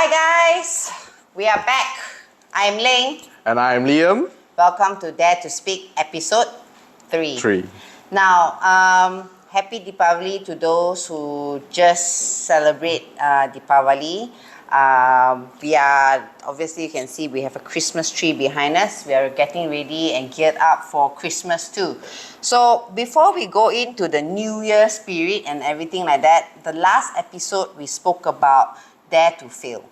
Hi guys, we are back. I'm Ling. And I'm Liam. Welcome to Dare to Speak episode 3. Now, happy Deepavali to those who just celebrate Deepavali. We are, obviously you can see we have a Christmas tree behind us. We are getting ready and geared up for Christmas too. So before we go into the New Year spirit and everything like that, the last episode we spoke about Dare to Fail.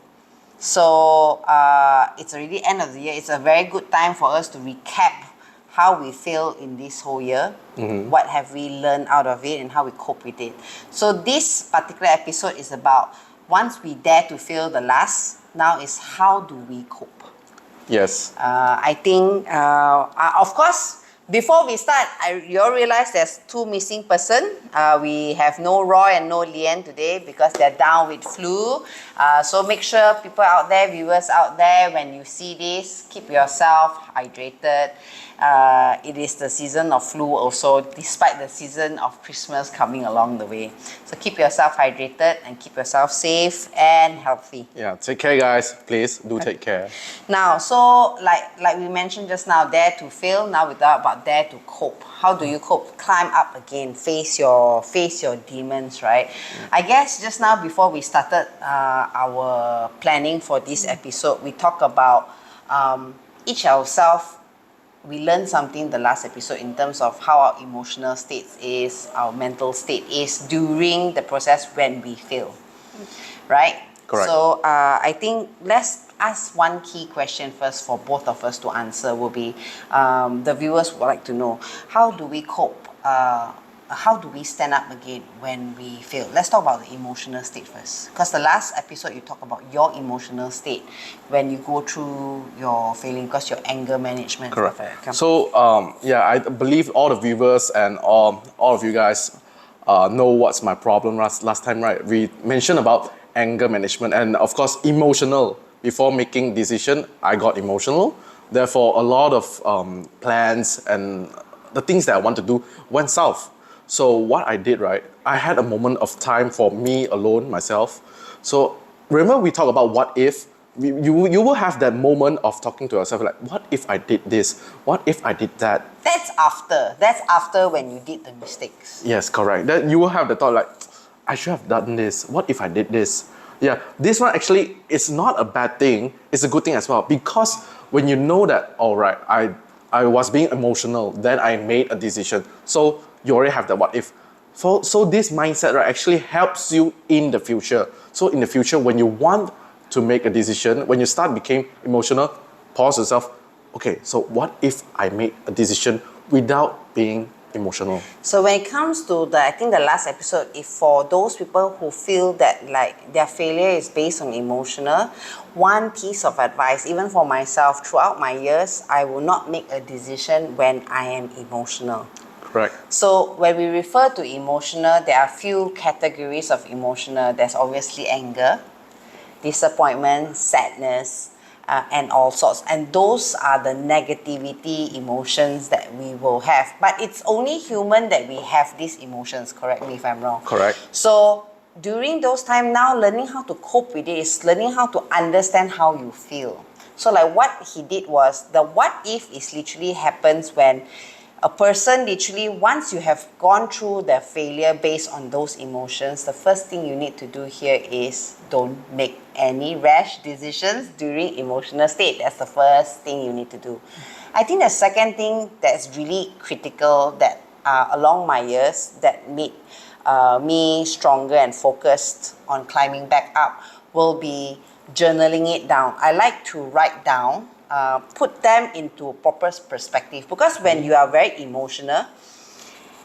So it's already end of the year. It's a very good time for us to recap how we failed in this whole year, what have we learned out of it, and how we cope with it. So this particular episode is about once we dare to fail the last, now is how do we cope? Yes. I think, of course, before we start, you all realize there's 2 missing person. We have no Roy and no Lian today because they're down with flu. So make sure people out there, viewers out there, when you see this, keep yourself hydrated. It is the season of flu also, despite the season of Christmas coming along the way. So keep yourself hydrated and keep yourself safe and healthy. Yeah, take care guys. Please do take care. Now, so like we mentioned just now, dare to fail. Now we talk about dare to cope. How do you cope? Climb up again, face your demons, right? I guess just now before we started our planning for this episode, we talk about each ourselves. We learned something the last episode in terms of how our emotional state is, our mental state is during the process when we fail, right? Correct. So I think let's ask one key question first for both of us to answer will be, the viewers would like to know, how do we cope? How do we stand up again when we fail? Let's talk about the emotional state first. Because the last episode you talk about your emotional state when you go through your failing, because your anger management. Correct. So I believe all the viewers and all of you guys know what's my problem last time, right? We mentioned about anger management and of course emotional. Before making decision, I got emotional. Therefore, a lot of plans and the things that I want to do went south. So what I did, right, I had a moment of time for me alone, myself. So remember we talked about what if, you will have that moment of talking to yourself like, what if I did this? What if I did that? That's after when you did the mistakes. Yes, correct. That you will have the thought like, I should have done this. What if I did this? Yeah, this one actually is not a bad thing. It's a good thing as well. Because when you know that, all right, I was being emotional, then I made a decision. So you already have that what if. So this mindset, right, actually helps you in the future. So in the future, when you want to make a decision, when you start became emotional, pause yourself. Okay, so what if I made a decision without being emotional? So when it comes to I think the last episode, if for those people who feel that like their failure is based on emotional, one piece of advice, even for myself, throughout my years, I will not make a decision when I am emotional. Correct. So when we refer to emotional, there are few categories of emotional. There's obviously anger, disappointment, sadness, and all sorts. And those are the negativity emotions that we will have. But it's only human that we have these emotions, correct me if I'm wrong. Correct. So during those times now, learning how to cope with it is learning how to understand how you feel. So like what he did was, the what if is literally happens when a person literally, once you have gone through the failure based on those emotions, the first thing you need to do here is don't make any rash decisions during emotional state. That's the first thing you need to do. I think the second thing that's really critical that along my years that made me stronger and focused on climbing back up will be journaling it down. I like to write down, put them into proper perspective, because when you are very emotional,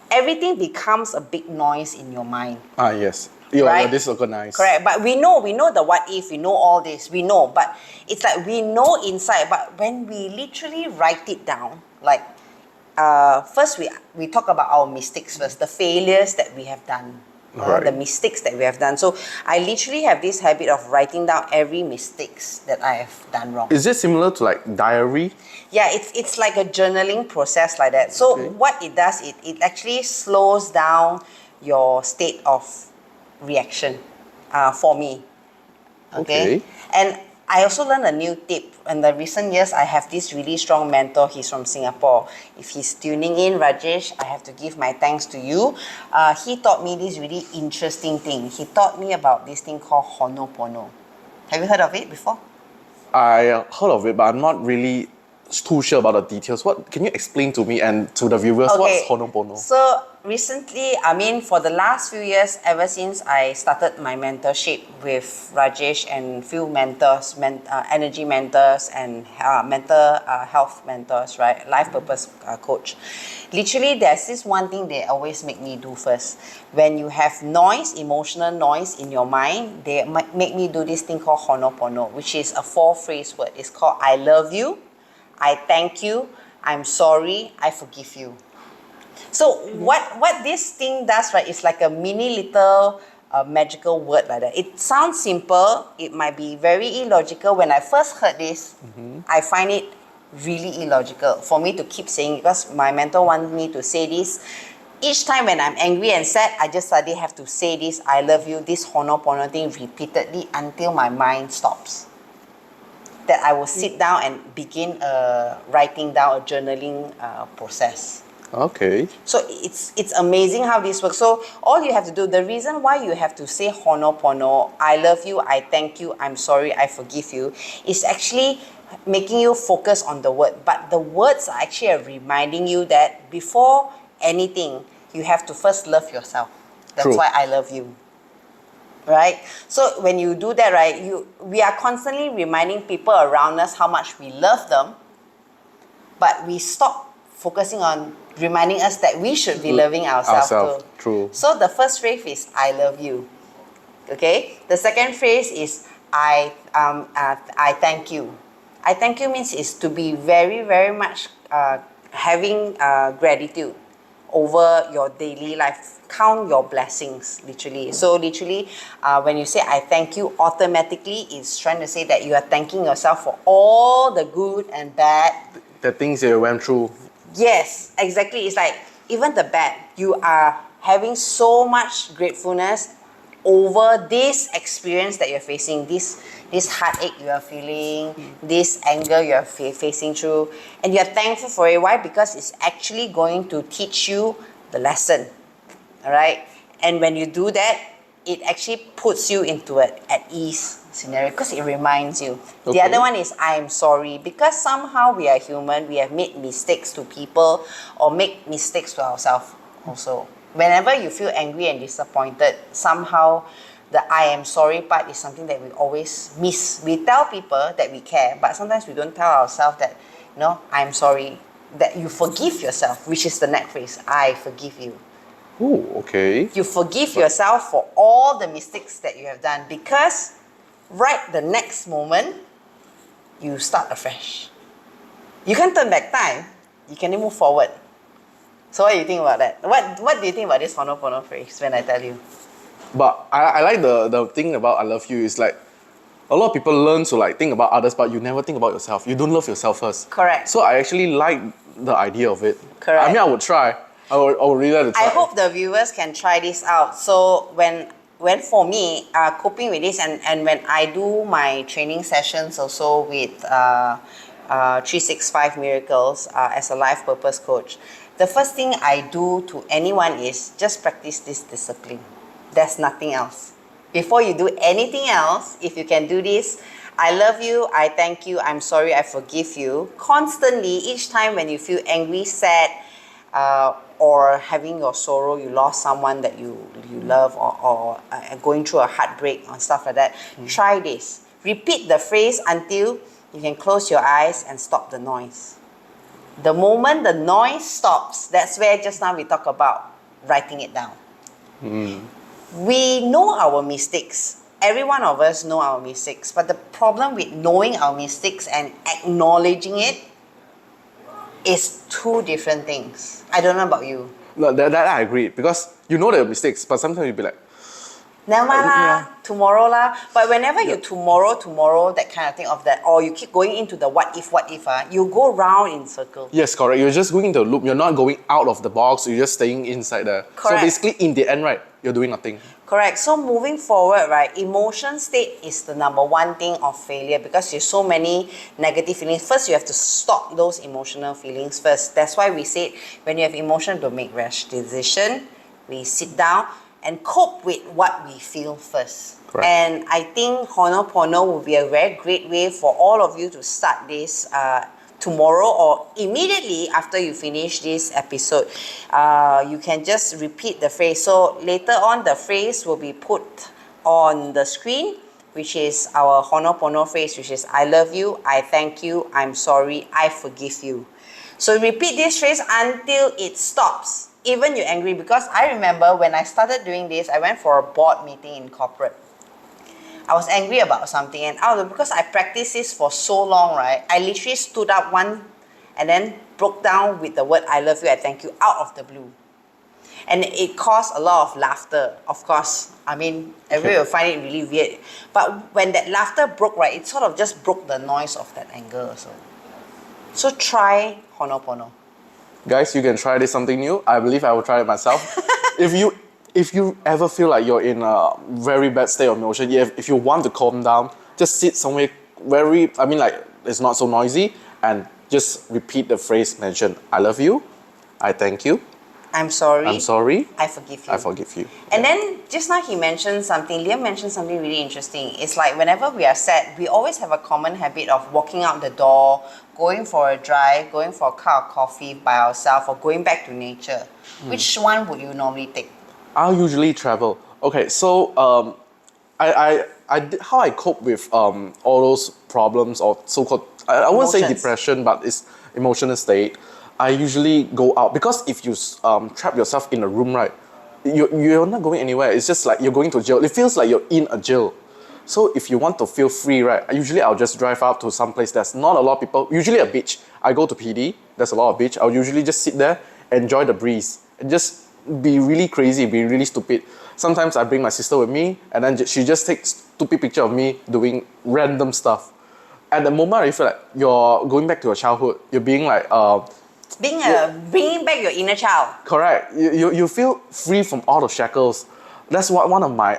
everything becomes a big noise in your mind. Yes. Right? You're disorganized. Correct. But we know the what if, we know all this, we know. But it's like we know inside, but when we literally write it down, like first we talk about our mistakes first, the failures that we have done. Right. The mistakes that we have done. So I literally have this habit of writing down every mistakes that I have done wrong. Is it similar to like diary? Yeah, it's like a journaling process like that. So what it does, it actually slows down your state of reaction for me. Okay. Okay. And I also learned a new tip. In the recent years, I have this really strong mentor. He's from Singapore. If he's tuning in, Rajesh, I have to give my thanks to you. He taught me this really interesting thing. He taught me about this thing called Honopono. Have you heard of it before? I heard of it, but I'm not really too sure about the details. What can you explain to me and to the viewers what's Honopono? So recently, I mean, for the last few years, ever since I started my mentorship with Rajesh and few mentors, energy mentors and mental health mentors, right? Life purpose coach. Literally, there's this one thing they always make me do first. When you have noise, emotional noise in your mind, they make me do this thing called Honopono, which is a 4-phrase word. It's called I love you, I thank you, I'm sorry, I forgive you. So what this thing does, right, is like a mini little magical word like that. It sounds simple. It might be very illogical. When I first heard this, I find it really illogical for me to keep saying it because my mentor wants me to say this. Each time when I'm angry and sad, I just suddenly have to say this, I love you, this Honopono thing repeatedly until my mind stops. That I will sit down and begin writing down a journaling process. Okay. So it's amazing how this works. So all you have to do, the reason why you have to say Honopono, I love you, I thank you, I'm sorry, I forgive you, is actually making you focus on the word. But the words are actually reminding you that before anything, you have to first love yourself. That's True. why I love you. Right? So when you do that, right, we are constantly reminding people around us how much we love them, but we stop focusing on reminding us that we should be loving ourselves too. True. So the first phrase is I love you. Okay? The second phrase is I thank you. I thank you means is to be very, very much having gratitude over your daily life. Count your blessings, literally. So literally, when you say I thank you, automatically it's trying to say that you are thanking yourself for all the good and bad. The things you went through. Yes, exactly. It's like even the bad, you are having so much gratefulness over this experience that you're facing, this heartache you are feeling, this anger you're facing through, and you're thankful for it. Why? Because it's actually going to teach you the lesson. All right? And when you do that, it actually puts you into an at ease scenario because it reminds you. Okay. The other one is I'm sorry, because somehow we are human, we have made mistakes to people or make mistakes to ourselves also. Whenever you feel angry and disappointed, somehow the I am sorry part is something that we always miss. We tell people that we care, but sometimes we don't tell ourselves that, I'm sorry, that you forgive yourself, which is the next phrase, I forgive you. Oh, okay. You forgive yourself for all the mistakes that you have done because right the next moment, you start afresh. You can't turn back time. You can move forward. So what do you think about that? What do you think about this Honopono phrase when I tell you? But I like the thing about I love you is like a lot of people learn to like think about others, but you never think about yourself. You don't love yourself first. Correct. So I actually like the idea of it. Correct. I mean, I would try. I would really like to try. I hope the viewers can try this out. So when for me, coping with this and when I do my training sessions also with 365 Miracles as a life purpose coach, the first thing I do to anyone is just practice this discipline. There's nothing else. Before you do anything else, if you can do this, I love you, I thank you, I'm sorry, I forgive you. Constantly, each time when you feel angry, sad, or having your sorrow, you lost someone that you love, or going through a heartbreak or stuff like that, try this. Repeat the phrase until you can close your eyes and stop the noise. The moment the noise stops, that's where just now we talk about writing it down. We know our mistakes. Every one of us know our mistakes. But the problem with knowing our mistakes and acknowledging it is two different things. I don't know about you. No, that I agree because you know the mistakes, but sometimes you'll be like, Never mind lah, Yeah. tomorrow lah. But whenever you tomorrow, that kind of thing of that, or you keep going into the what if, you go round in circles. yes, correct. You're just going into a loop. You're not going out of the box. You're just staying inside there. Correct. So basically, in the end, right, you're doing nothing. Correct. So moving forward, right, emotion state is the number one thing of failure because there's so many negative feelings. First, you have to stop those emotional feelings first. That's why we said when you have emotion, don't make rash decision. We sit down and cope with what we feel first. Correct. And I think Honopono will be a very great way for all of you to start this tomorrow or immediately after you finish this episode. You can just repeat the phrase. So later on, the phrase will be put on the screen, which is our Honopono phrase, which is I love you, I thank you, I'm sorry, I forgive you. So repeat this phrase until it stops. Even you're angry, because I remember when I started doing this, I went for a board meeting in corporate. I was angry about something, and because I practiced this for so long, right? I literally stood up one and then broke down with the word I love you, I thank you out of the blue. And it caused a lot of laughter, of course. I mean, everyone will find it really weird. But when that laughter broke, right, it sort of just broke the noise of that anger also. So try Honopono. Guys, you can try this something new. I believe I will try it myself. If you ever feel like you're in a very bad state of emotion, if you want to calm down, just sit somewhere it's not so noisy, and just repeat the phrase mentioned. I love you, I thank you, I'm sorry. I'm sorry, I forgive you. I forgive you. And then just now Liam mentioned something really interesting. It's like whenever we are sad, we always have a common habit of walking out the door, going for a drive, going for a cup of coffee by ourselves, or going back to nature. Which one would you normally take? I'll usually travel. Okay, so how I cope with all those problems or so-called, I won't say Emotions. depression, but it's emotional state. I usually go out because if you trap yourself in a room, right, you're not going anywhere. It's just like you're going to jail. It feels like you're in a jail. So if you want to feel free, right, usually I'll just drive out to some place there's not a lot of people. Usually a beach. I go to PD. There's a lot of beach. I'll usually just sit there, enjoy the breeze, and just be really crazy, be really stupid. Sometimes I bring my sister with me, and then she just takes stupid picture of me doing random stuff. At the moment, you feel like you're going back to your childhood. You're being like, Bringing back your inner child. correct. You feel free from all the shackles. That's one of my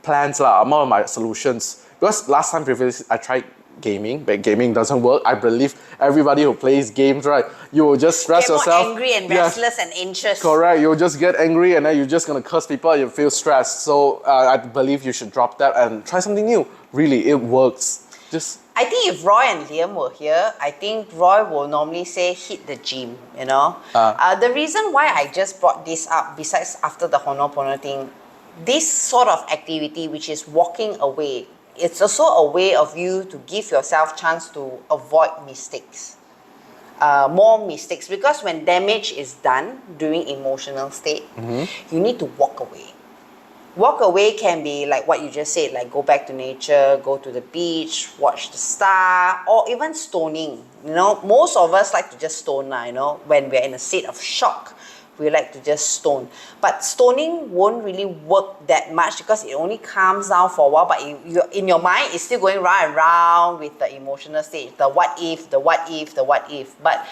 plans, one of my solutions. Because last time previously I tried gaming, but gaming doesn't work. I believe everybody who plays games, right, you will just stress Get yourself. more angry and restless and anxious. Correct. You'll just get angry and then you're just gonna curse people and you feel stressed. So I believe you should drop that and try something new. Really, it works. I think if Roy and Liam were here, I think Roy will normally say hit the gym, you know. The reason why I just brought this up, besides after the Honopono thing, this sort of activity, which is walking away, it's also a way of you to give yourself chance to avoid mistakes. More mistakes, because when damage is done during emotional state, you need to walk away. Walk away can be like what you just said, like go back to nature, go to the beach, watch the star, or even stoning. You know, most of us like to just stone now, you know, when we're in a state of shock, we like to just stone. But stoning won't really work that much because it only calms down for a while, but in your mind, it's still going round and round with the emotional state, the what if, the what if, the what if. But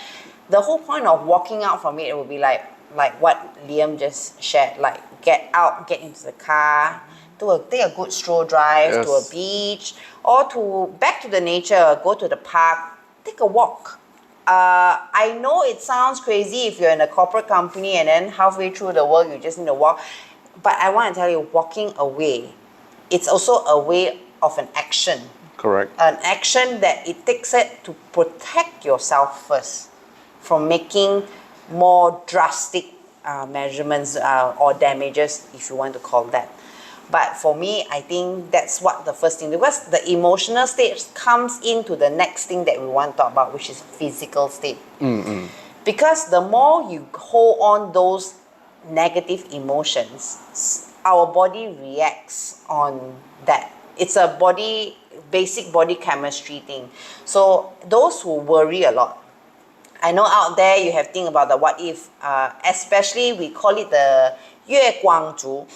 the whole point of walking out from it will be like what Liam just shared, like get out, get into the car, take a good stroll drive to a beach, or to back to the nature, go to the park, take a walk. I know it sounds crazy if you're in a corporate company and then halfway through the work you just need to walk, but I want to tell you, walking away, it's also a way of an action. Correct. An action that it takes it to protect yourself first from making more drastic measurements or damages, if you want to call that. But for me, I think that's what the first thing, because the emotional state comes into the next thing that we want to talk about, which is physical state. Because the more you hold on those negative emotions, our body reacts on that. It's a basic body chemistry thing. So those who worry a lot, I know out there you have think about the what if, especially we call it the 月光族.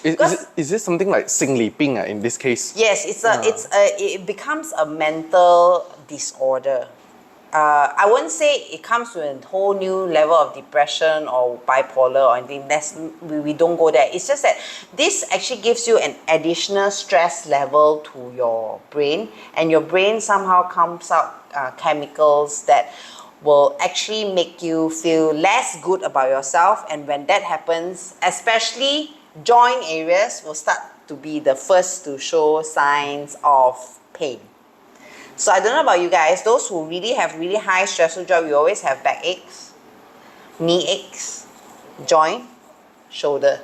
Is it something like 心理病 in this case? Yes, it becomes a mental disorder. I wouldn't say it comes to a whole new level of depression or bipolar or anything. We don't go there. It's just that this actually gives you an additional stress level to your brain, and your brain somehow comes out chemicals that will actually make you feel less good about yourself. And when that happens, especially joint areas will start to be the first to show signs of pain. So I don't know about you guys, those who really have really high stressful job, you always have back aches, knee aches, joint, shoulder.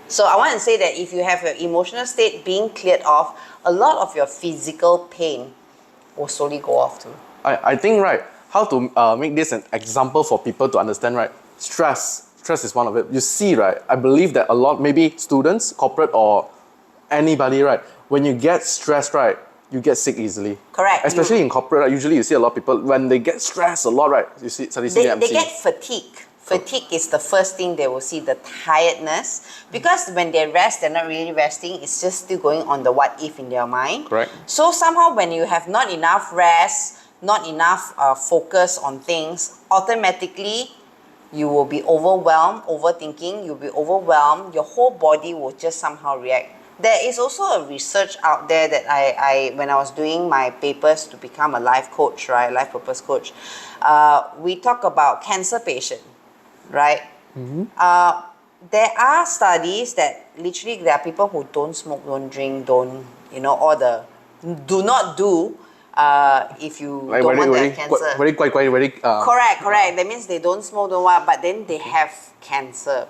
So I want to say that if you have your emotional state being cleared off, a lot of your physical pain will slowly go off too. I think, right, how to make this an example for people to understand, right? Stress is one of it. You see, right, I believe that a lot, maybe students, corporate, or anybody, right, when you get stressed, right, you get sick easily. Correct. Especially in corporate, right, usually you see a lot of people, when they get stressed a lot, right, you see, suddenly see them. They get fatigue. Fatigue is the first thing they will see, the tiredness. Because when they rest, they're not really resting. It's just still going on the what if in their mind. Correct. So somehow when you have not enough rest, not enough focus on things, automatically you will be overwhelmed, overthinking, you'll be overwhelmed, your whole body will just somehow react. There is also a research out there that I when I was doing my papers to become a life coach, right, life purpose coach, we talk about cancer patient, right? There are studies that literally there are people who don't smoke, don't drink, don't, all the do not do if you Like don't want to very, have cancer. very, quite, very. Correct. That means they don't smoke, don't what, but then they have cancer.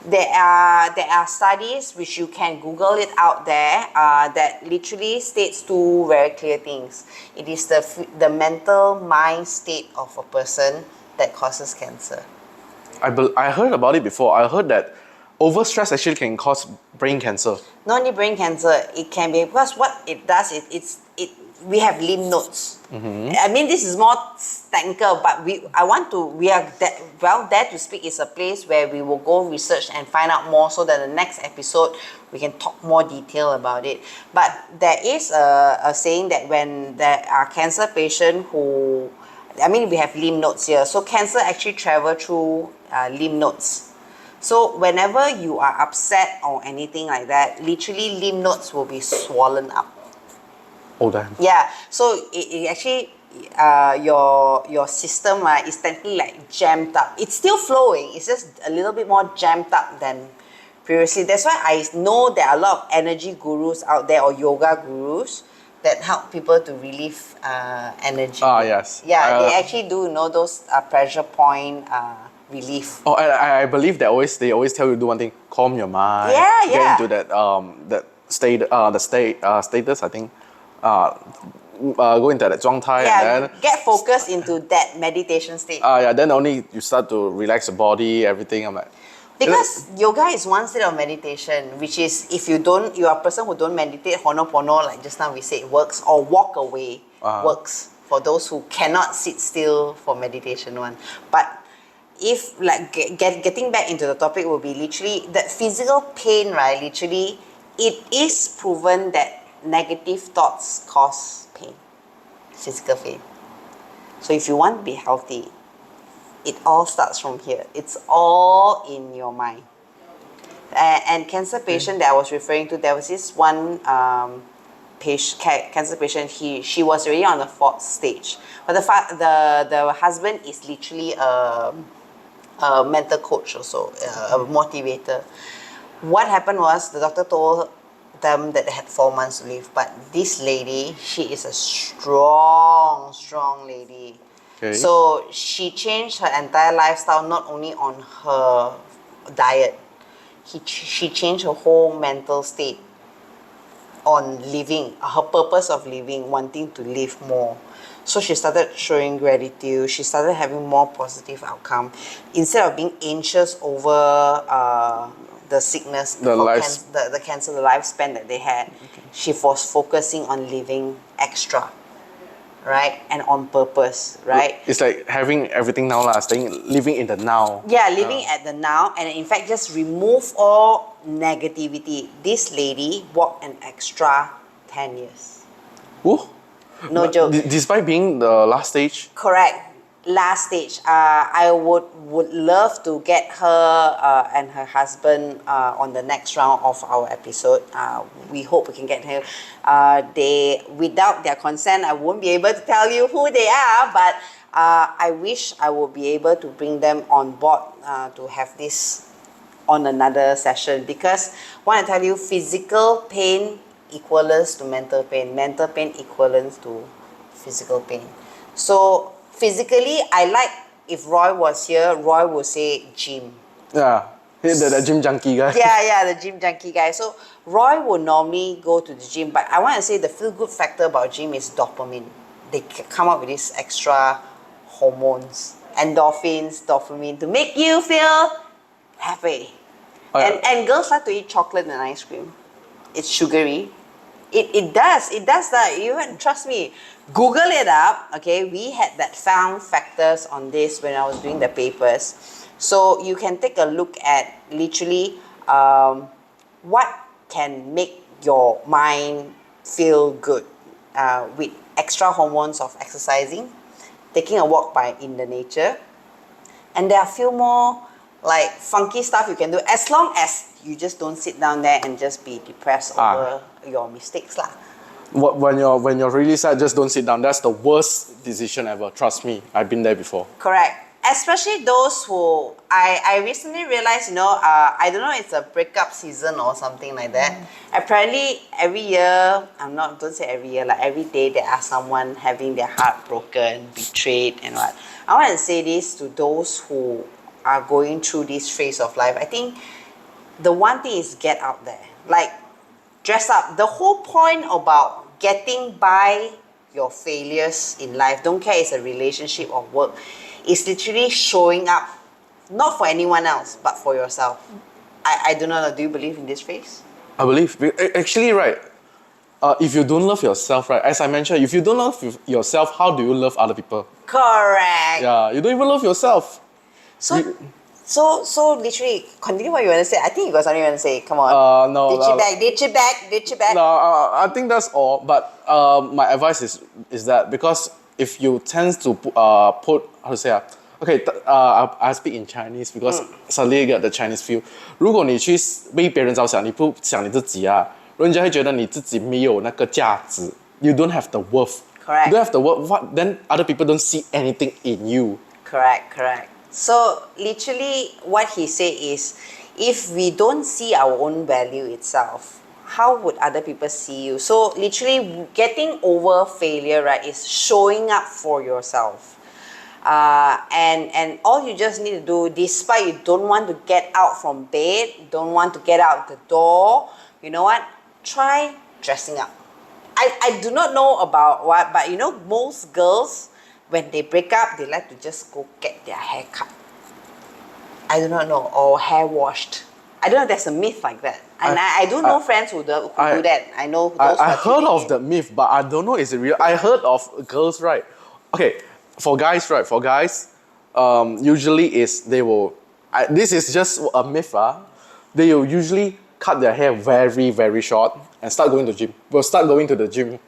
There are studies which you can Google it out there that literally states two very clear things. It is the mental mind state of a person that causes cancer. I heard about it before. I heard that overstress actually can cause brain cancer. Not only brain cancer, it can be because what it does we have lymph nodes. I mean, this is more technical, but we are there to speak is a place where we will go research and find out more, so that the next episode we can talk more detail about it. But there is a saying that when there are cancer patients who, we have lymph nodes here, so cancer actually travel through lymph nodes. So whenever you are upset or anything like that, literally lymph nodes will be swollen up. Oh damn. Yeah, so it actually your system is technically like jammed up. It's still flowing. It's just a little bit more jammed up than previously. That's why I know there are a lot of energy gurus out there or yoga gurus that help people to relieve energy. Yes. Yeah, they actually do those pressure point relief. Oh, I believe they always tell you to do one thing: calm your mind. Yeah. Get into that status. I think. Go into that 状态, and then get focused into that meditation state. Then only you start to relax your body, everything. I'm like, because yoga is one state of meditation, which is if you are a person who don't meditate, Ho'oponopono, like just now we said, works, or walk away works for those who cannot sit still for meditation one. But if like getting back into the topic will be literally that physical pain, right? Literally, it is proven that negative thoughts cause pain, physical pain. So if you want to be healthy, it all starts from here. It's all in your mind. And cancer patient that I was referring to, there was this one cancer patient. She was already on the 4th stage, but the husband is literally a mental coach also, a motivator. What happened was the doctor told them that they had 4 months to live, but this lady, she is a strong lady. Okay. So she changed her entire lifestyle, not only on her diet, she changed her whole mental state on living, her purpose of living, wanting to live more. So she started showing gratitude, she started having more positive outcome. Instead of being anxious over the sickness, the cancer, the lifespan that they had, she was focusing on living extra, right? And on purpose, right? It's like having everything now, living in the now. Yeah, living at the now, and in fact just remove all negativity. This lady walked an extra 10 years. Ooh. No joke. Despite being the last stage. Correct. Last stage. I would love to get her and her husband on the next round of our episode. We hope we can get her. They, without their consent, I won't be able to tell you who they are. But I wish I would be able to bring them on board to have this on another session, because I want to tell you, physical pain equals to mental pain equals to physical pain. So physically, I like, if Roy was here, Roy would say gym. Yeah, the gym junkie guy. Yeah, the gym junkie guy. So Roy would normally go to the gym, but I want to say the feel good factor about gym is dopamine. They come up with these extra hormones, endorphins, dopamine, to make you feel happy. Oh, yeah. And girls like to eat chocolate and ice cream. It's sugary. It does that. You trust me. Google it up. Okay, we had that found factors on this when I was doing the papers. So you can take a look at literally what can make your mind feel good with extra hormones of exercising, taking a walk in the nature, and there are a few more like funky stuff you can do, as long as you just don't sit down there and just be depressed over your mistakes lah. When you're really sad, just don't sit down. That's the worst decision ever. Trust me, I've been there before. Correct. Especially those who, I recently realized, I don't know, it's a breakup season or something like that. Apparently, every year, don't say every year, like every day there are someone having their heart broken, betrayed, and what. I want to say this to those who are going through this phase of life. I think the one thing is get out there. Like, dress up. The whole point about getting by your failures in life, don't care it's a relationship or work, is literally showing up, not for anyone else, but for yourself. I do not know, do you believe in this phrase? I believe. Actually, right, if you don't love yourself, right, as I mentioned, if you don't love yourself, how do you love other people? Correct. Yeah, you don't even love yourself. So literally, continue what you want to say. I think you got something you want to say. Come on. No. Ditch it back. No, I think that's all. But my advice is that, because if you tend to put, how to say I speak in Chinese because suddenly get the Chinese feel. 如果你去为别人着想，你不想你自己啊，人家会觉得你自己没有那个价值。You don't have the worth. Correct. You don't have the worth. What? Then other people don't see anything in you. Correct. So literally what he said is, if we don't see our own value itself, how would other people see you? So literally getting over failure, right, is showing up for yourself. And all you just need to do, despite you don't want to get out from bed, don't want to get out the door, you know what? Try dressing up. I do not know about what, but most girls, when they break up, they like to just go get their hair cut. I do not know, or hair washed. I don't know if there's a myth like that. And I do know friends who do that. I know those. I heard of the myth, but I don't know is it real. I heard of girls, right? Okay, for guys, right? For guys, usually they will. This is just a myth, They will usually cut their hair very, very short and start going to the gym. Will start going to the gym.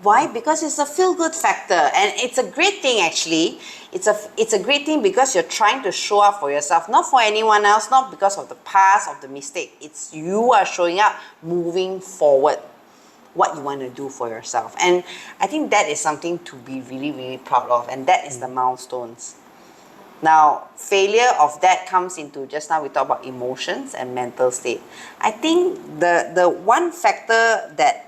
Why? Because it's a feel-good factor, and it's a great thing actually. It's a great thing because you're trying to show up for yourself, not for anyone else, not because of the past, of the mistake. It's you are showing up, moving forward, what you want to do for yourself. And I think that is something to be really, really proud of, and that is the milestones. Now, failure of that comes into, just now we talked about emotions and mental state. I think the one factor that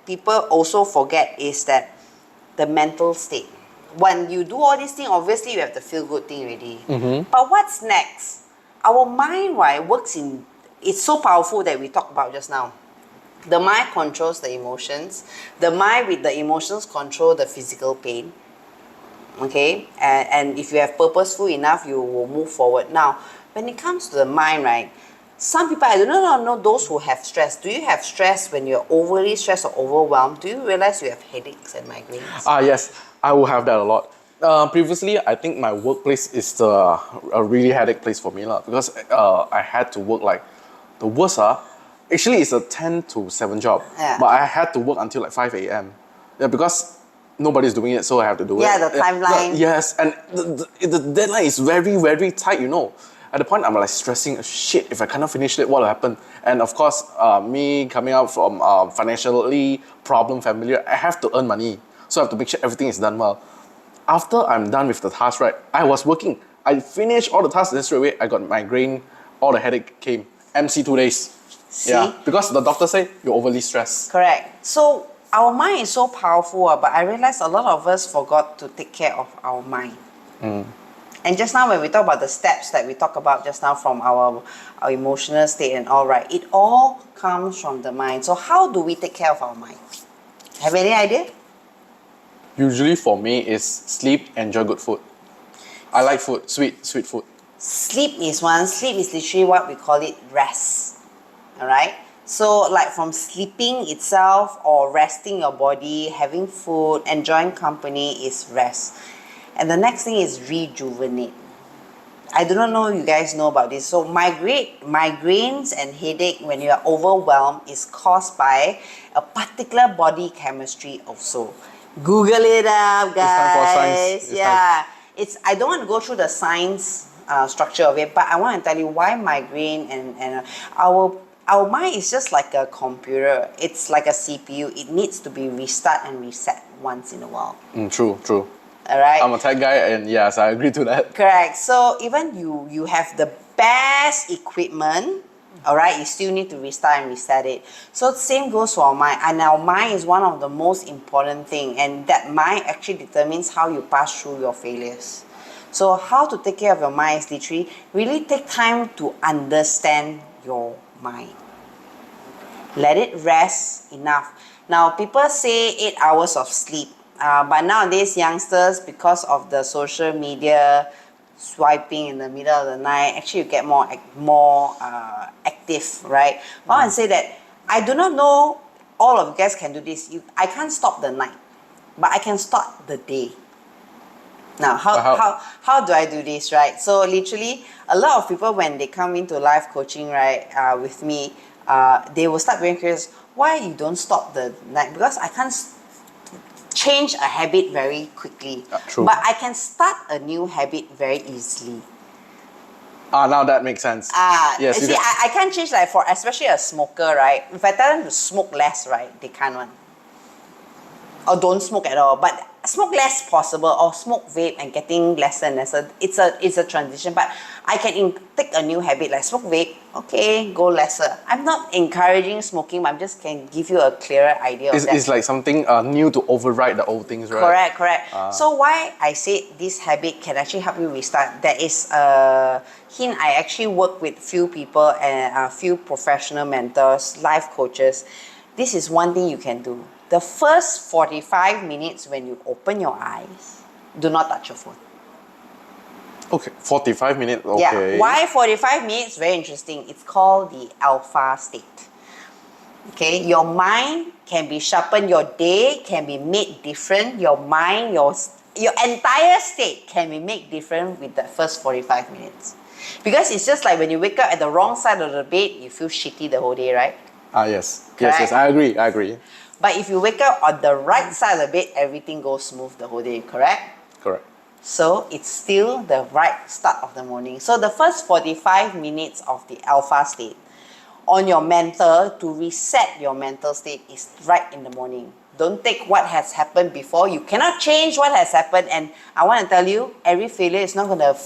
people also forget is that the mental state. When you do all these things, obviously you have the feel good thing already. But what's next? Our mind, right, it's so powerful that we talked about just now. The mind controls the emotions. The mind with the emotions control the physical pain. Okay? And if you have purposeful enough, you will move forward. Now, when it comes to the mind, right, some people, I do not know those who have stress. Do you have stress when you're overly stressed or overwhelmed? Do you realize you have headaches and migraines? Yes, I will have that a lot. Previously, I think my workplace is a really headache place for me because I had to work like the worst. Actually, it's a 10 to 7 job, Yeah. but I had to work until like 5 a.m. Yeah, because nobody's doing it, so I have to do it. Yeah, the timeline. Yes, and the deadline is very, very tight, you know. At the point, I'm like stressing, shit, if I cannot finish it, what will happen? And of course, me coming out from financially problem family, I have to earn money. So I have to make sure everything is done well. After I'm done with the task, right, I was working. I finished all the tasks, then straight away, I got migraine, all the headache came. MC 2 days. See? Yeah, because the doctor said you're overly stressed. Correct. So our mind is so powerful, but I realize a lot of us forgot to take care of our mind. And just now when we talk about the steps that we talk about just now from our emotional state and all, right, it all comes from the mind. So how do we take care of our mind? Have any idea? Usually for me is sleep, enjoy good food. I like food, sweet food. Sleep is one. Sleep is literally what we call it rest. Alright? So like from sleeping itself or resting your body, having food, enjoying company is rest. And the next thing is rejuvenate. I do not know you guys know about this. So migraines and headache when you are overwhelmed is caused by a particular body chemistry also. Google it up, guys. It's time for science. Yeah. I don't want to go through the science structure of it, but I want to tell you why migraine and our mind is just like a computer. It's like a CPU. It needs to be restart and reset once in a while. True. All right. I'm a tech guy, and yes, I agree to that. Correct. So even you have the best equipment, all right, you still need to restart and reset it. So same goes for our mind. And our mind is one of the most important thing, and that mind actually determines how you pass through your failures. So how to take care of your mind is literally really take time to understand your mind. Let it rest enough. Now people say 8 hours of sleep. But nowadays, youngsters, because of the social media, swiping in the middle of the night, actually you get more active, right? I want to say that I do not know all of you guys can do this. I can't stop the night, but I can start the day. Now, how do I do this, right? So literally, a lot of people when they come into life coaching, right, with me, they will start being curious, why you don't stop the night? Because I can't change a habit very quickly. True. But I can start a new habit very easily. Now that makes sense. Yes, you see, I can't change like for especially a smoker, right? If I tell them to smoke less, right, they can't one. Or don't smoke at all. But smoke less possible, or smoke vape and getting lesser and lesser. It's a transition. But I can take a new habit like smoke vape. Okay, go lesser. I'm not encouraging smoking, but I just can give you a clearer idea of that. It's like something new to override the old things, right? Correct. So why I said this habit can actually help you restart, there is a hint. I actually work with few people and a few professional mentors, life coaches. This is one thing you can do. The first 45 minutes when you open your eyes, do not touch your phone. Okay, 45 minutes, okay. Yeah, why 45 minutes? Very interesting. It's called the alpha state. Okay, your mind can be sharpened, your day can be made different, your mind, your entire state can be made different with the first 45 minutes. Because it's just like when you wake up at the wrong side of the bed, you feel shitty the whole day, right? Yes. Correct? Yes, I agree. But if you wake up on the right side of the bed, everything goes smooth the whole day, correct? Correct. So it's still the right start of the morning. So the first 45 minutes of the alpha state on your mental, to reset your mental state, is right in the morning. Don't take what has happened before. You cannot change what has happened. And I want to tell you, every failure is not going to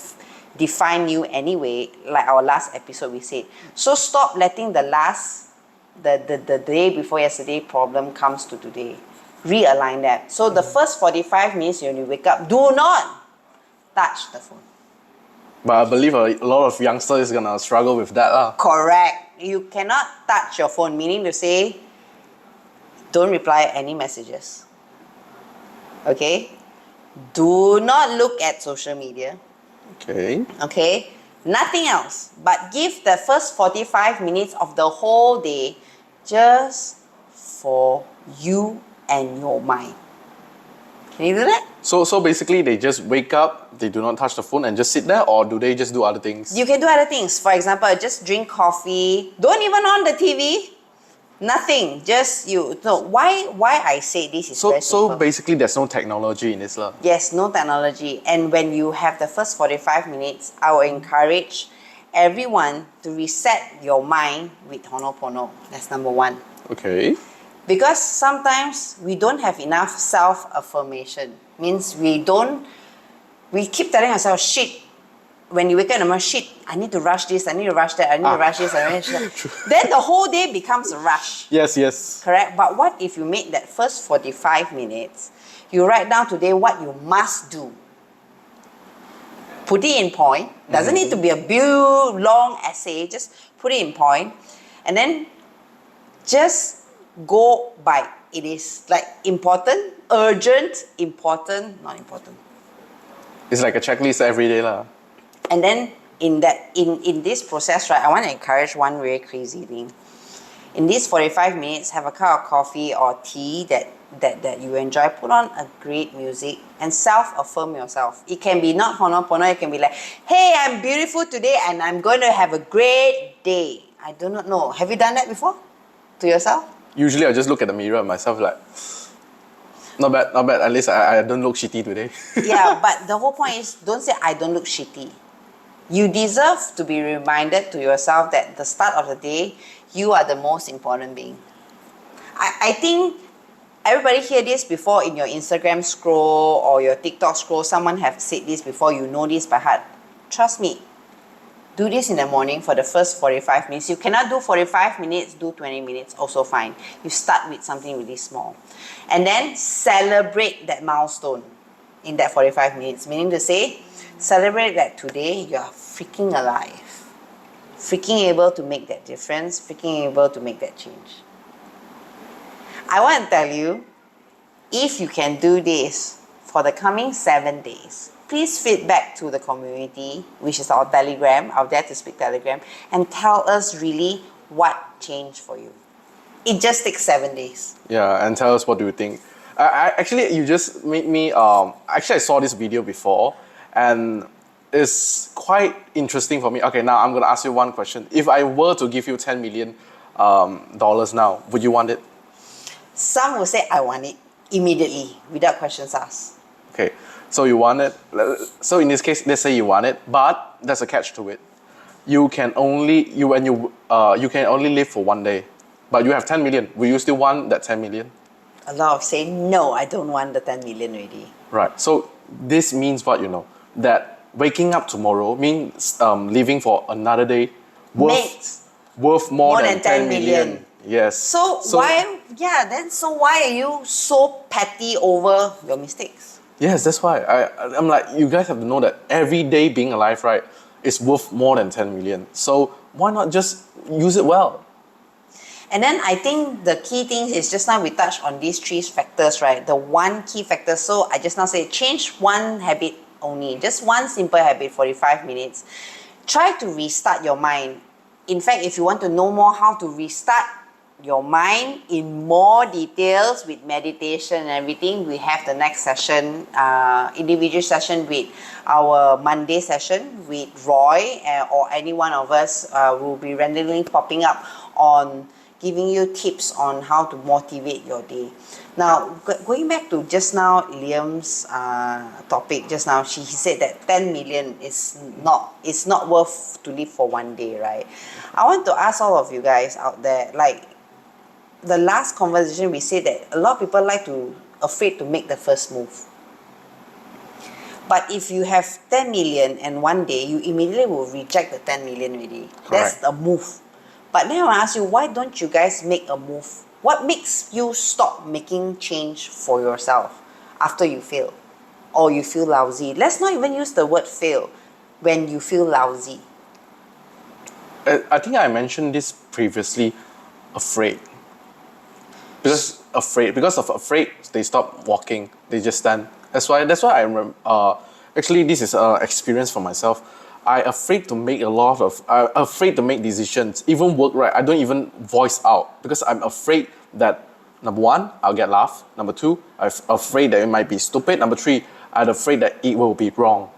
define you anyway, like our last episode we said. So stop letting the day before yesterday problem comes to today. Realign that. So the first 45 minutes when you wake up, do not touch the phone. But I believe a lot of youngsters is gonna struggle with that. Correct. You cannot touch your phone, meaning to say, don't reply any messages. Okay? Do not look at social media. Okay? Nothing else. But give the first 45 minutes of the whole day just for you and your mind. Can you do that? So basically they just wake up, they do not touch the phone and just sit there, or do they just do other things? You can do other things. For example, just drink coffee. Don't even on the TV. Nothing. Just you. No. Why I say this is So very so simple. basically, there's no technology in this lah. Yes, no technology. And when you have the first 45 minutes, I will encourage everyone to reset your mind with Honopono. That's number one. Okay. Because sometimes we don't have enough self-affirmation. Means we keep telling ourselves, shit. When you wake up in the morning, shit, I need to rush this, I need to rush that, I need to rush this, I need to rush that. Then the whole day becomes a rush. Yes. Correct? But what if you make that first 45 minutes, you write down today what you must do. Put it in point. Doesn't need to be a big, long essay. Just put it in point. And then just go by. It is like important, urgent, important, not important. It's like a checklist every day lah. And then in this process, right, I want to encourage one very crazy thing. In these 45 minutes, have a cup of coffee or tea that you enjoy. Put on a great music and self-affirm yourself. It can be not Honopono, it can be like, hey, I'm beautiful today and I'm going to have a great day. I do not know. Have you done that before? To yourself? Usually I just look at the mirror myself like, not bad. At least I don't look shitty today. Yeah, but the whole point is don't say I don't look shitty. You deserve to be reminded to yourself that the start of the day, you are the most important being. I think everybody hear this before in your Instagram scroll or your TikTok scroll. Someone have said this before. You know this by heart. Trust me. Do this in the morning for the first 45 minutes. You cannot do 45 minutes, do 20 minutes, also fine. You start with something really small. And then celebrate that milestone in that 45 minutes. Meaning to say, celebrate that today you are freaking alive. Freaking able to make that difference. Freaking able to make that change. I want to tell you, if you can do this for the coming 7 days, please feedback to the community, which is our Telegram, our Dare to Speak Telegram, and tell us really what changed for you. It just takes 7 days. Yeah, and tell us what do you think. Actually, you just made me. Actually, I saw this video before, and it's quite interesting for me. Okay, now I'm gonna ask you one question. If I were to give you $10 million now, would you want it? Some will say, I want it immediately, without questions asked. Okay, so you want it. So in this case, let's say you want it, but there's a catch to it. You can only live for 1 day, but you have 10 million. Will you still want that 10 million? A lot of say, no, I don't want the 10 million already. Right. So this means what, that waking up tomorrow means living for another day worth more than 10 million. Yes. So why are you so petty over your mistakes? Yes, that's why. I'm like, you guys have to know that every day being alive, right, is worth more than 10 million. So why not just use it well? And then I think the key thing is just now we touched on these 3 factors, right? The one key factor. So I just now say change one habit only. Just one simple habit, 45 minutes. Try to restart your mind. In fact, if you want to know more how to restart your mind in more details with meditation and everything, we have the next session, individual session with our Monday session with Roy or any one of us will be randomly popping up on giving you tips on how to motivate your day. Now, going back to just now, Liam's topic just now, he said that 10 million is not worth to live for 1 day, right? I want to ask all of you guys out there, like, the last conversation we said that a lot of people afraid to make the first move. But if you have 10 million and 1 day, you immediately will reject the 10 million already. That's a move. But then I want to ask you, why don't you guys make a move? What makes you stop making change for yourself after you fail? Or you feel lousy? Let's not even use the word fail when you feel lousy. I think I mentioned this previously, afraid. Because of afraid, they stop walking. They just stand. That's why I remember. Actually, this is an experience for myself. I'm afraid to make afraid to make decisions. Even work, right? I don't even voice out because I'm afraid that number 1, I'll get laughed. Number 2, I'm afraid that it might be stupid. Number 3, I'm afraid that it will be wrong.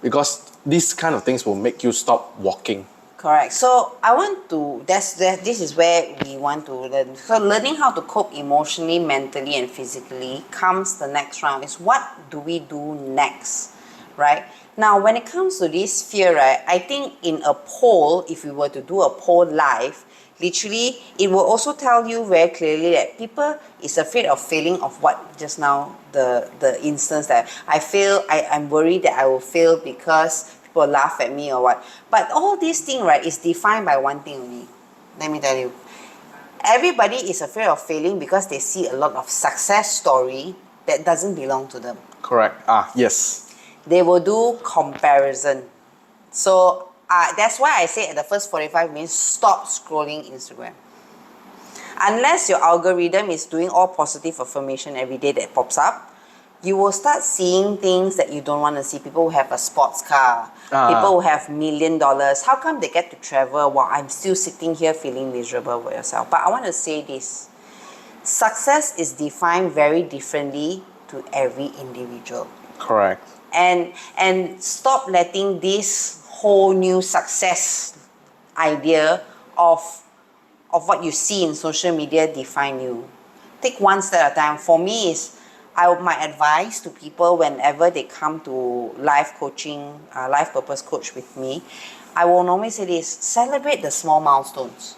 Because these kind of things will make you stop walking. Correct. So I want to. This is where we want to learn. So learning how to cope emotionally, mentally, and physically comes the next round. Is what do we do next, right? Now, when it comes to this fear, right? I think in a poll, if we were to do a poll live, literally, it will also tell you very clearly that people is afraid of failing. Of what just now the instance that I'm worried that I will fail because people laugh at me or what. But all this thing, right, is defined by one thing only. Let me tell you. Everybody is afraid of failing because they see a lot of success story that doesn't belong to them. Correct. Yes. They will do comparison. So that's why I say at the first 45 minutes, stop scrolling Instagram. Unless your algorithm is doing all positive affirmation every day that pops up, you will start seeing things that you don't want to see. People who have a sports car, people who have $1 million. How come they get to travel while I'm still sitting here feeling miserable for yourself? But I want to say this. Success is defined very differently to every individual. Correct. And stop letting this whole new success idea of what you see in social media define you. Take one step at a time. For me, my advice to people whenever they come to life coaching, life purpose coach with me, I will normally say this: celebrate the small milestones.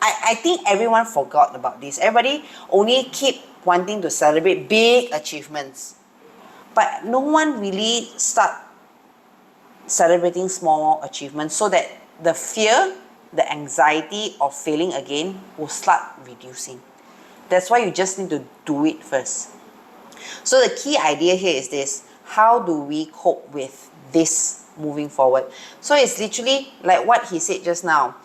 I think everyone forgot about this. Everybody only keep wanting to celebrate big achievements, but no one really start celebrating small achievements so that the fear, the anxiety of failing again will start reducing. That's why you just need to do it first. So the key idea here is this: how do we cope with this moving forward? So it's literally like what he said just now.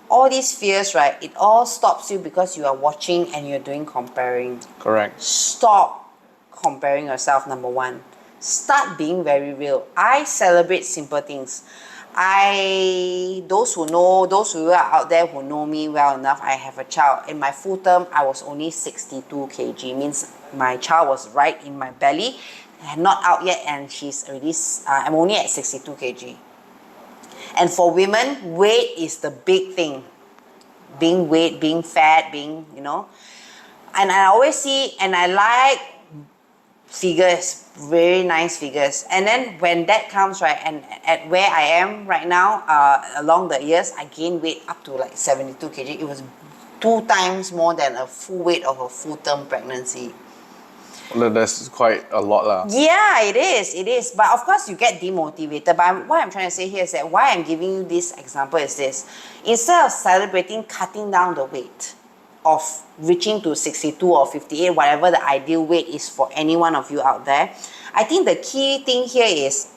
All these fears, right, it all stops you because you are watching and you're doing comparing. Correct. Stop comparing yourself, number one. Start being very real. I celebrate simple things. Those who are out there who know me well enough, I have a child. In my full term, I was only 62 kg. Means my child was right in my belly, not out yet, and I'm only at 62 kg. And for women, weight is the big thing. Being fat, And I always see, and I like figures, very nice figures. And then when that comes, right, and at where I am right now, along the years, I gained weight up to like 72 kg. It was 2 times more than a full weight of a full-term pregnancy. Well, that's quite a lot lah. Yeah, it is. But of course, you get demotivated. But what I'm trying to say here is that why I'm giving you this example is this. Instead of celebrating cutting down the weight of reaching to 62 or 58, whatever the ideal weight is for any one of you out there, I think the key thing here is,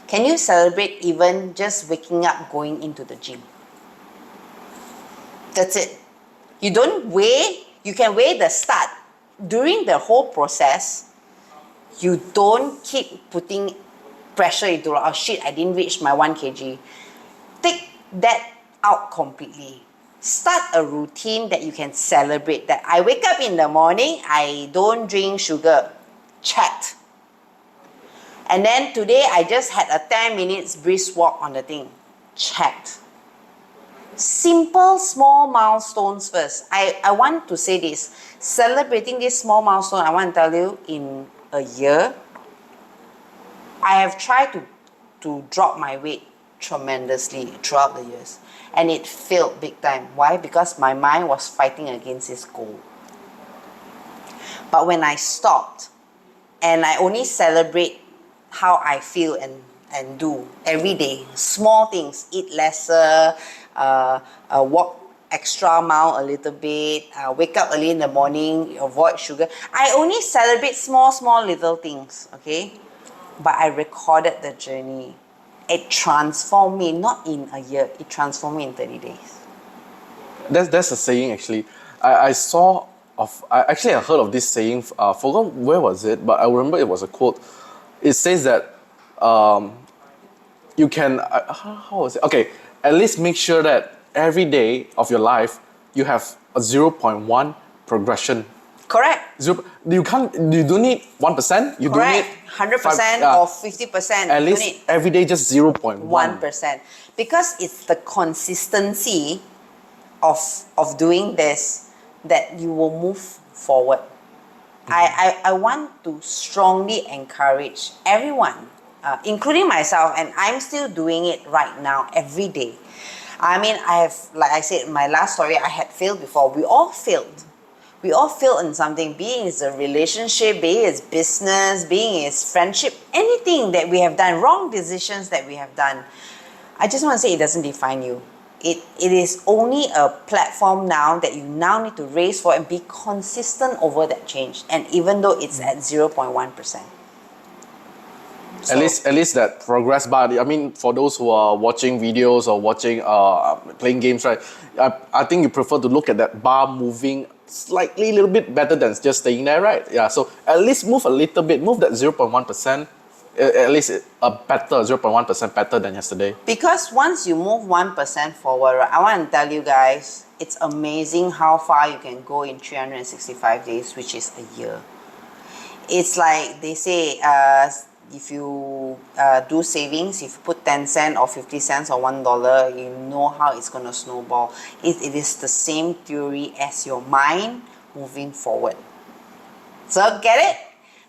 can you celebrate even just waking up, going into the gym? That's it. You can weigh the start. During the whole process, you don't keep putting pressure into, oh shit, I didn't reach my 1 kg. Take that out completely. Start a routine that you can celebrate. That I wake up in the morning, I don't drink sugar. Checked. And then today I just had a 10 minutes brisk walk on the thing. Checked. Simple, small milestones first. I want to say this. Celebrating this small milestone, I want to tell you, in a year, I have tried to drop my weight tremendously throughout the years. And it failed big time. Why? Because my mind was fighting against this goal. But when I stopped, and I only celebrate how I feel and do every day, small things, eat lesser, walk extra mile a little bit, wake up early in the morning, avoid sugar. I only celebrate small little things, okay? But I recorded the journey. It transformed me, not in a year, it transformed me in 30 days. That's a saying actually. I heard of this saying, forgot where was it, but I remember it was a quote. It says that you can, how was it? Okay, at least make sure that every day of your life you have a 0.1 progression. Correct. You don't need 1%. You don't need Correct. 100% or 50%. At least need every day just 0.1. 1%. Because it's the consistency of doing this that you will move forward. I want to strongly encourage everyone, including myself, and I'm still doing it right now every day. I mean, like I said in my last story, I had failed before. We all failed. We all fail in something, be it a relationship, be it business, be it friendship, anything that we have done, wrong decisions that we have done. I just want to say it doesn't define you. It is only a platform now that you now need to raise for and be consistent over that change. And even though it's at 0.1%. At least that progress bar. I mean, for those who are watching videos or watching playing games, right? I think you prefer to look at that bar moving slightly a little bit better than just staying there, right? Yeah. So at least move a little bit. Move that 0.1%. At least a better 0.1% better than yesterday. Because once you move 1% forward, right, I want to tell you guys, it's amazing how far you can go in 365 days, which is a year. It's like they say, if you do savings, if you put 10 cents or 50 cents or $1, you know how it's going to snowball. It is the same theory as your mind moving forward. So get it?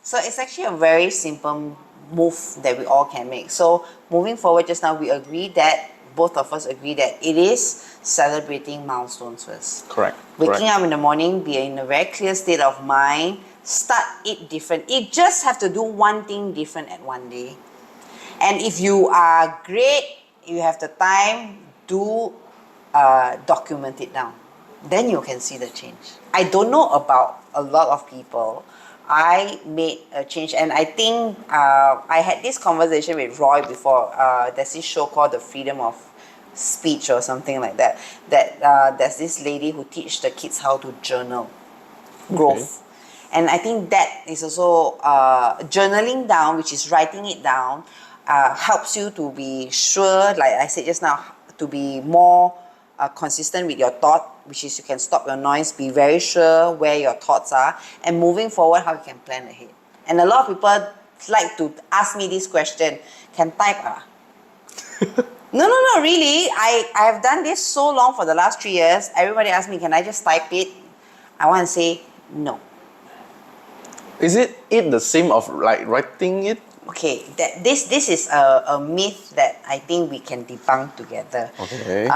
So it's actually a very simple move that we all can make. So moving forward, just now we agree that, both of us agree that it is celebrating milestones first. Correct. Waking up in the morning, be in a very clear state of mind, start it different. You just have to do one thing different at one day. And if you are great, you have the time, document it down. Then you can see the change. I don't know about a lot of people. I made a change, and I think I had this conversation with Roy before. There's this show called The Freedom of Speech or something like that. There's this lady who teaches the kids how to journal growth. And I think that is also journaling down, which is writing it down, helps you to be sure, like I said just now, to be more consistent with your thought, which is you can stop your noise, be very sure where your thoughts are, and moving forward, how you can plan ahead. And a lot of people like to ask me this question, can type No, really. I have done this so long for the last 3 years. Everybody asks me, can I just type it? I want to say no. Is it the same of like writing it? Okay, this is a myth that I think we can debunk together. Okay.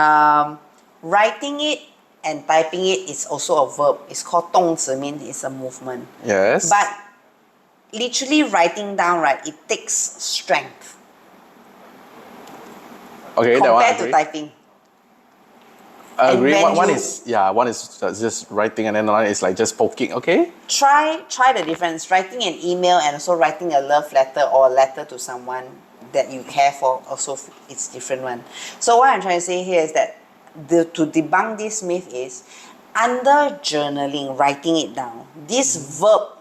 Writing it and typing it is also a verb. It's called 动词, means it's a movement. Yes. But literally writing down, right, it takes strength. Okay, that one I compared to agree. typing. I agree. when One you- is just writing, and then one is like just poking. Okay. Try the difference. Writing an email and also writing a love letter or a letter to someone that you care for, also it's different one. So what I'm trying to say here is that to debunk this myth is, under journaling, writing it down, this verb,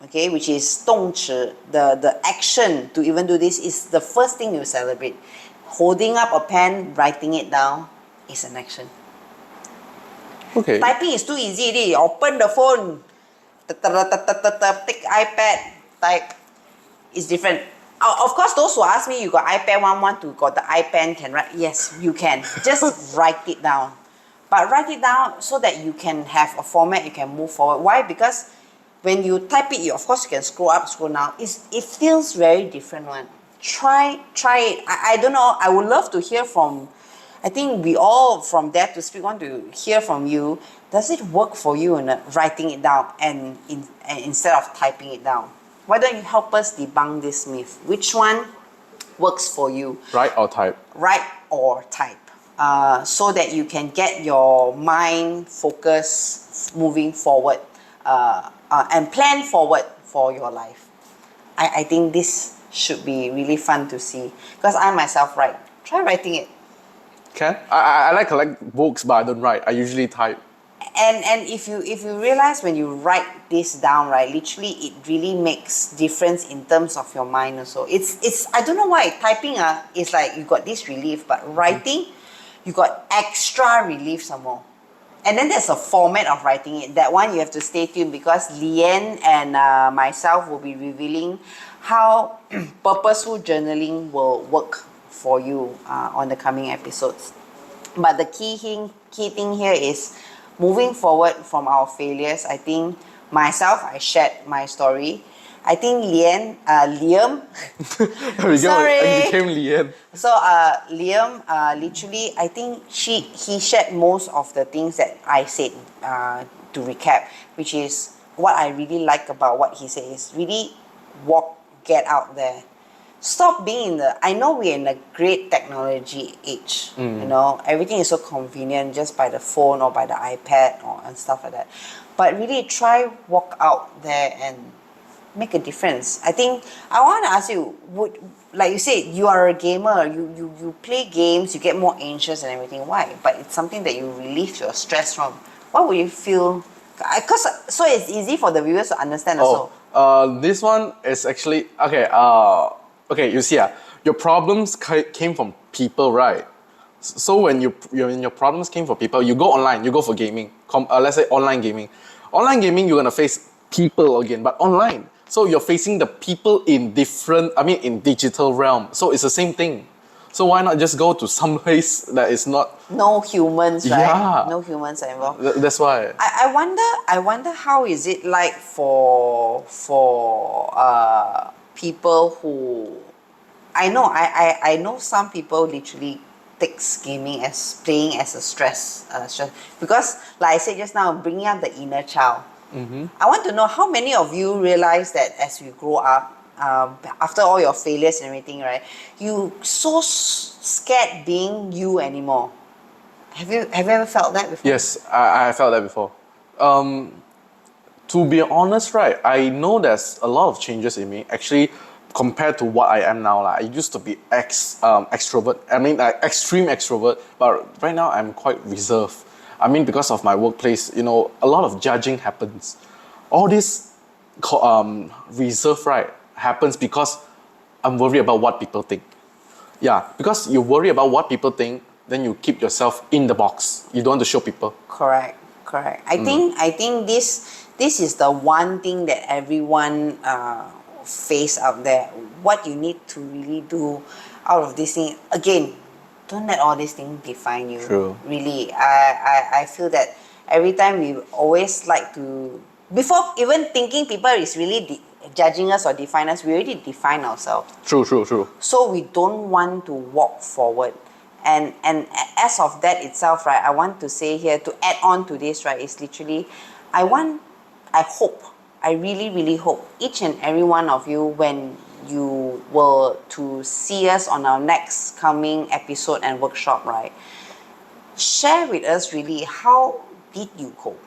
okay, which is 动词, the action to even do this is the first thing you celebrate. Holding up a pen, writing it down is an action. Okay. Typing is too easy already. Open the phone, take iPad, type. It's different. Of course, those who ask me, you got iPad 112, got the iPen, can write? Yes, you can. Just write it down. But write it down so that you can have a format, you can move forward. Why? Because when you type it, of course you can scroll up, scroll down. It feels very different one. Try it. I don't know. I would love to hear from, I think we all from Dare to Speak want to hear from you. Does it work for you in writing it down and instead of typing it down? Why don't you help us debunk this myth? Which one works for you? Write or type? Write or type. So that you can get your mind focus moving forward and plan forward for your life. I think this should be really fun to see, because I myself write. Try writing it. Can I like collect books, but I don't write. I usually type. And if you realize when you write this down, right, literally it really makes difference in terms of your mind also. It's I don't know why typing is like you got this relief, but writing you got extra relief some more. And then there's a format of writing it. That one you have to stay tuned because Leanne and myself will be revealing how purposeful journaling will work for you on the coming episodes. But the key thing here is moving forward from our failures. I think myself, I shared my story. I think Liam, There we go. Sorry. It became Lian. so Liam, literally, I think he shared most of the things that I said. To recap, which is what I really like about what he said is really get out there. Stop being in the. I know we're in a great technology age. You know, everything is so convenient just by the phone or by the iPad and stuff like that. But really, try walk out there and make a difference. I think I want to ask you, like you said, you are a gamer, you play games, you get more anxious and everything. Why? But it's something that you relieve your stress from. What would you feel? Because so it's easy for the viewers to understand also. This one is actually okay. Okay, you see, your problems came from people, right? So when your problems came from people, you go online, you go for gaming. Let's say online gaming. Online gaming, you're gonna face people again, but online. So you're facing the people in in digital realm. So it's the same thing. So why not just go to some place that is not? No humans, right? Yeah. No humans are involved. That's why. I wonder how is it like for people who I know some people literally takes gaming as playing as a stress because like I said just now, bringing up the inner child. I want to know how many of you realize that as you grow up, after all your failures and everything, right? You so scared being you anymore. Have you ever felt that before? Yes, I felt that before. To be honest, right, I know there's a lot of changes in me actually compared to what I am now. Like, I used to be extrovert. I mean, extreme extrovert, but right now I'm quite reserved. I mean, because of my workplace, a lot of judging happens. All this reserve, right, happens because I'm worried about what people think. Yeah, because you worry about what people think, then you keep yourself in the box. You don't want to show people. Correct. I think this is the one thing that everyone face out there. What you need to really do out of this thing, again, don't let all these things define you. True. Really, I feel that every time we always like to, before even thinking people is really judging us or define us, we already define ourselves. True. So we don't want to walk forward. And as of that itself, right, I want to say here, to add on to this, right, is literally, I really, really hope each and every one of you, when you were to see us on our next coming episode and workshop, right, share with us really how did you cope?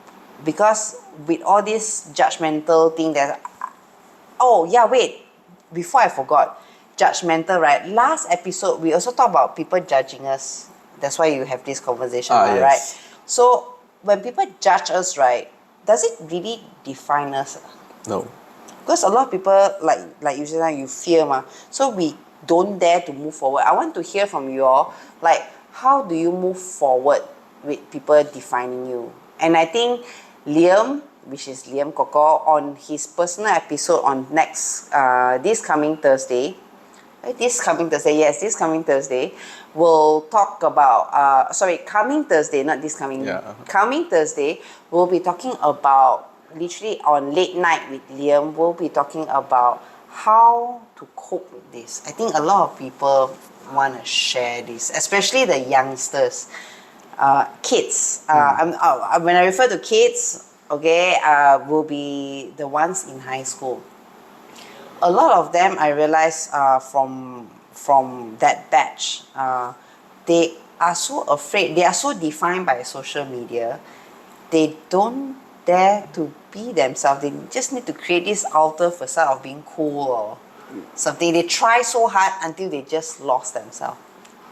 Because with all this judgmental thing that, before I forgot, judgmental, right? Last episode, we also talked about people judging us. That's why you have this conversation, yes. right? So when people judge us, right, does it really define us? No. Because a lot of people, like you said, you fear, so we don't dare to move forward. I want to hear from you all, like, how do you move forward with people defining you? And I think Liam, which is Liam Koko, on his personal episode on this coming Thursday, we'll talk about, coming Thursday, not this coming, coming Thursday, we'll be talking about, literally on Late Night with Liam, we'll be talking about how to cope with this. I think a lot of people want to share this, especially the youngsters, kids. When I refer to kids, will be the ones in high school. A lot of them, I realize, from that batch, they are so afraid. They are so defined by social media. They don't dare to be themselves. They just need to create this outer facade of being cool or something. They try so hard until they just lost themselves.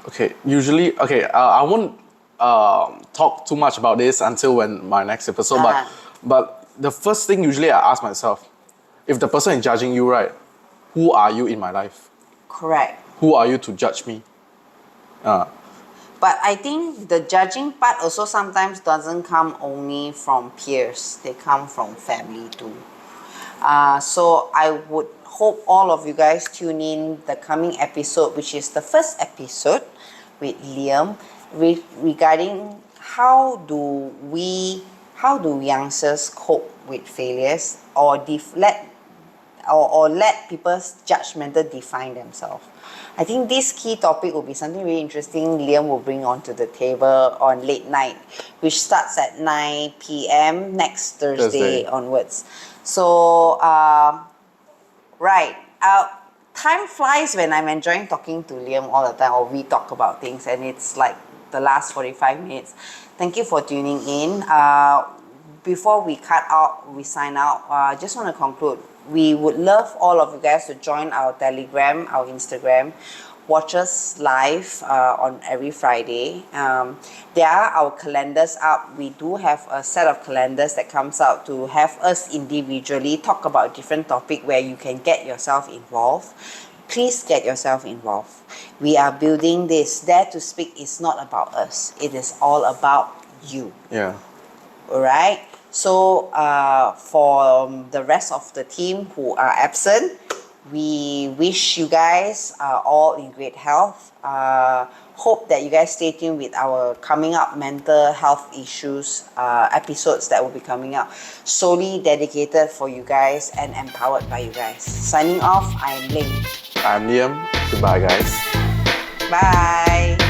Okay, usually, I won't talk too much about this until when my next episode, but the first thing usually I ask myself, if the person is judging you, right, who are you in my life? Correct. Who are you to judge me? But But I think the judging part also sometimes doesn't come only from peers. They come from family too. So I would hope all of you guys tune in the coming episode, which is the first episode with Liam, regarding how do youngsters cope with failures or let people's judgmental define themselves. I think this key topic will be something really interesting Liam will bring onto the table on late night, which starts at 9 p.m. next Thursday onwards. So, right. Time flies when I'm enjoying talking to Liam all the time, or we talk about things, and it's like the last 45 minutes. Thank you for tuning in. Before we sign out, I just want to conclude. We would love all of you guys to join our Telegram, our Instagram, watch us live on every Friday. There are our calendars up. We do have a set of calendars that comes out to have us individually talk about different topic where you can get yourself involved. Please get yourself involved. We are building this. Dare to Speak is not about us. It is all about you. Yeah. Alright? So for the rest of the team who are absent, we wish you guys all in great health. Hope that you guys stay tuned with our coming up mental health issues episodes that will be coming up. Solely dedicated for you guys and empowered by you guys. Signing off, I'm Ling. I'm Liam. Goodbye, guys. Bye.